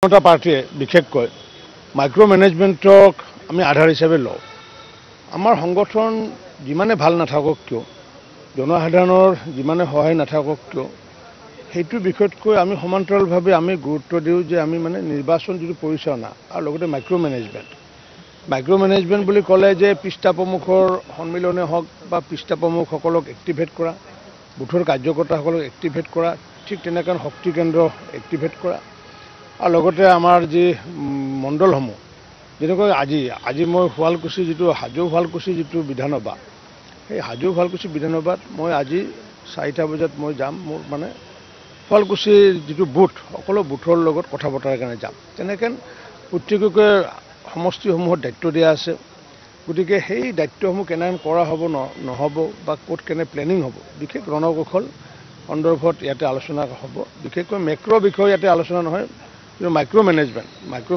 জনতা পাৰ্টিয়ে বিশেষকৈ মাইক্ৰ' মেনেজমেণ্টক আমি আধাৰ হিচাপে লওঁ। আমাৰ সংগঠন যিমানে ভাল নাথাকক কিয়, জনসাধাৰণৰ যিমানে সহায় নাথাকক কিয়, সেইটো বিষয়তকৈ আমি সমান্তৰালভাৱে আমি গুৰুত্ব দিওঁ যে আমি মানে নিৰ্বাচন যিটো পৰিচালনা আৰু লগতে মাইক্ৰ' মেনেজমেণ্ট বুলি ক'লে যে পৃষ্ঠা প্ৰমুখৰ সন্মিলনে হওক বা পৃষ্ঠা প্ৰমুখসকলক এক্টিভেট কৰা, বুথৰ কাৰ্যকৰ্তাসকলক এক্টিভেট কৰা, ঠিক তেনেকৈ শক্তি কেন্দ্ৰ এক্টিভেট কৰা আৰু লগতে আমাৰ যি মণ্ডলসমূহ যেনেকৈ আজি মই শুৱালকুছি যিটো হাজো শুৱালকুছি যিটো বিধানসভা, সেই হাজো শুৱালকুছি বিধানসভাত মই আজি 4টা বজাত মই যাম। মোৰ মানে শুৱালকুছিৰ যিটো বুথ সকলো বুথৰ লগত কথা বতৰাৰ কাৰণে যাম। তেনেকৈ প্ৰত্যেককে সমষ্টিসমূহত দায়িত্ব দিয়া আছে। গতিকে সেই দায়িত্বসমূহ কেনেকৈ কৰা হ'ব নহ'ব বা ক'ত কেনে প্লেনিং হ'ব, বিশেষ ৰণকৌশল সন্দৰ্ভত ইয়াতে আলোচনা হ'ব। বিশেষকৈ মেক্ৰ' বিষয় ইয়াতে আলোচনা নহয়, কিন্তু মাইক্ৰ'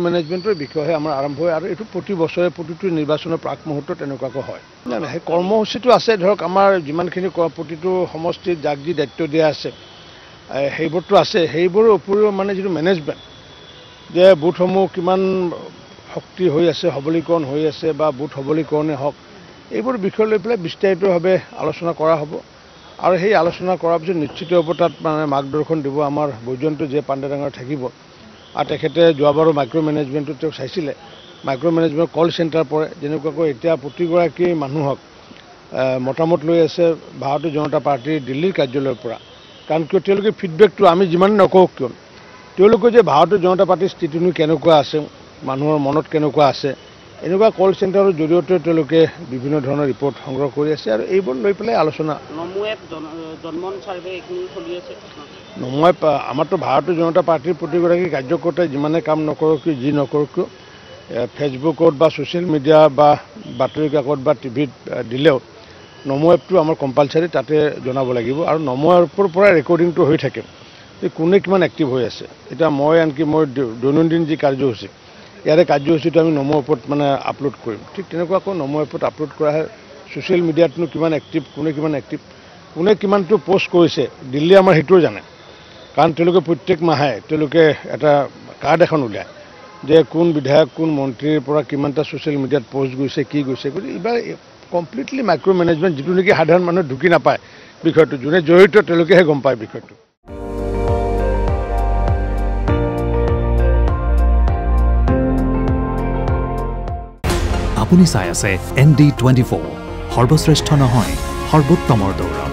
মেনেজমেণ্টৰ বিষয়ে আমাৰ আৰম্ভ হয় আৰু এইটো প্ৰতি বছৰে প্ৰতিটো নিৰ্বাচনৰ প্ৰাক মুহূৰ্তত তেনেকুৱাকৈ হয়। সেই কৰ্মসূচীটো আছে, ধৰক আমাৰ যিমানখিনি প্ৰতিটো সমষ্টিত যাক যি দায়িত্ব দিয়া আছে সেইবোৰতো আছে। সেইবোৰৰ উপৰিও মানে যিটো মেনেজমেণ্ট, যে বুথসমূহ কিমান শক্তি হৈ আছে, সবলীকৰণ হৈ আছে বা বুথ সবলীকৰণে হওক, এইবোৰ বিষয় লৈ পেলাই বিস্তাৰিতভাৱে আলোচনা কৰা হ'ব। আৰু সেই আলোচনা কৰাৰ পিছত নিশ্চিত হ'ব তাত মানে মাৰ্গদৰ্শন দিব আমাৰ বৈজয়ন্ত জে পাণ্ডে ডাঙৰ থাকিব। আৰু তেখেতে যোৱাবাৰো মাইক্ৰ' মেনেজমেণ্টটো তেওঁ চাইছিলে। মাইক্ৰ' মেনেজমেণ্ট কল চেণ্টাৰ পৰে, যেনেকুৱাকৈ এতিয়া প্ৰতিগৰাকী মানুহক মতামত লৈ আছে ভাৰতীয় জনতা পাৰ্টীৰ দিল্লীৰ কাৰ্যালয়ৰ পৰা। কাৰণ কিয় তেওঁলোকে ফিডবেকটো আমি যিমান নকওঁ কিয়, তেওঁলোকে যে ভাৰতীয় জনতা পাৰ্টীৰ স্থিতিনো কেনেকুৱা আছে, মানুহৰ মনত কেনেকুৱা আছে, এনেকুৱা কল চেণ্টাৰৰ জৰিয়তে তেওঁলোকে বিভিন্ন ধৰণৰ ৰিপৰ্ট সংগ্ৰহ কৰি আছে আৰু এইবোৰ লৈ পেলাই আলোচনা। নমো এপ আমাৰতো ভাৰতীয় জনতা পাৰ্টীৰ প্ৰতিগৰাকী কাৰ্যকৰ্তাই যিমানে কাম নকৰক কিয়, যি নকৰক কিয়, ফেচবুকত বা ছ'চিয়েল মিডিয়া বা বাতৰি কাকত বা টিভিত দিলেও নমো এপটো আমাৰ কম্পালচাৰী, তাতে জনাব লাগিব। আৰু নমো এপৰ পৰা ৰেকৰ্ডিংটো হৈ থাকে যে কোনে কিমান এক্টিভ হৈ আছে। এতিয়া মই আনকি মই দৈনন্দিন যি কাৰ্যসূচী, ইয়াৰে কাৰ্যসূচীটো আমি নমো এপত মানে আপলোড কৰিম। ঠিক তেনেকুৱাকৈ নমো এপত আপলোড কৰা হয়। ছ'চিয়েল মিডিয়াতনো কিমান এক্টিভ, কোনে কিমানটো পষ্ট কৰিছে, দিল্লী আমাৰ সেইটোও জানে। কাৰণ তেওঁলোকে প্ৰত্যেক মাহে তেওঁলোকে এটা কাৰ্ড এখন উলিয়ায় যে কোন বিধায়ক কোন মন্ত্ৰীৰ পৰা কিমানটা ছ'চিয়েল মিডিয়াত পষ্ট গৈছে, কি গৈছে। গতিকে এইবাৰ কমপ্লিটলি মাইক্ৰ' মেনেজমেণ্ট, যিটো নেকি সাধাৰণ মানুহে ঢুকি নাপায় বিষয়টো, যোনে জড়িত তেওঁলোকেহে গম পায় বিষয়টো। আপুনি চাই আছে ND24, সৰ্বশ্ৰেষ্ঠ নহয় সৰ্বোত্তমৰ দৌৰ।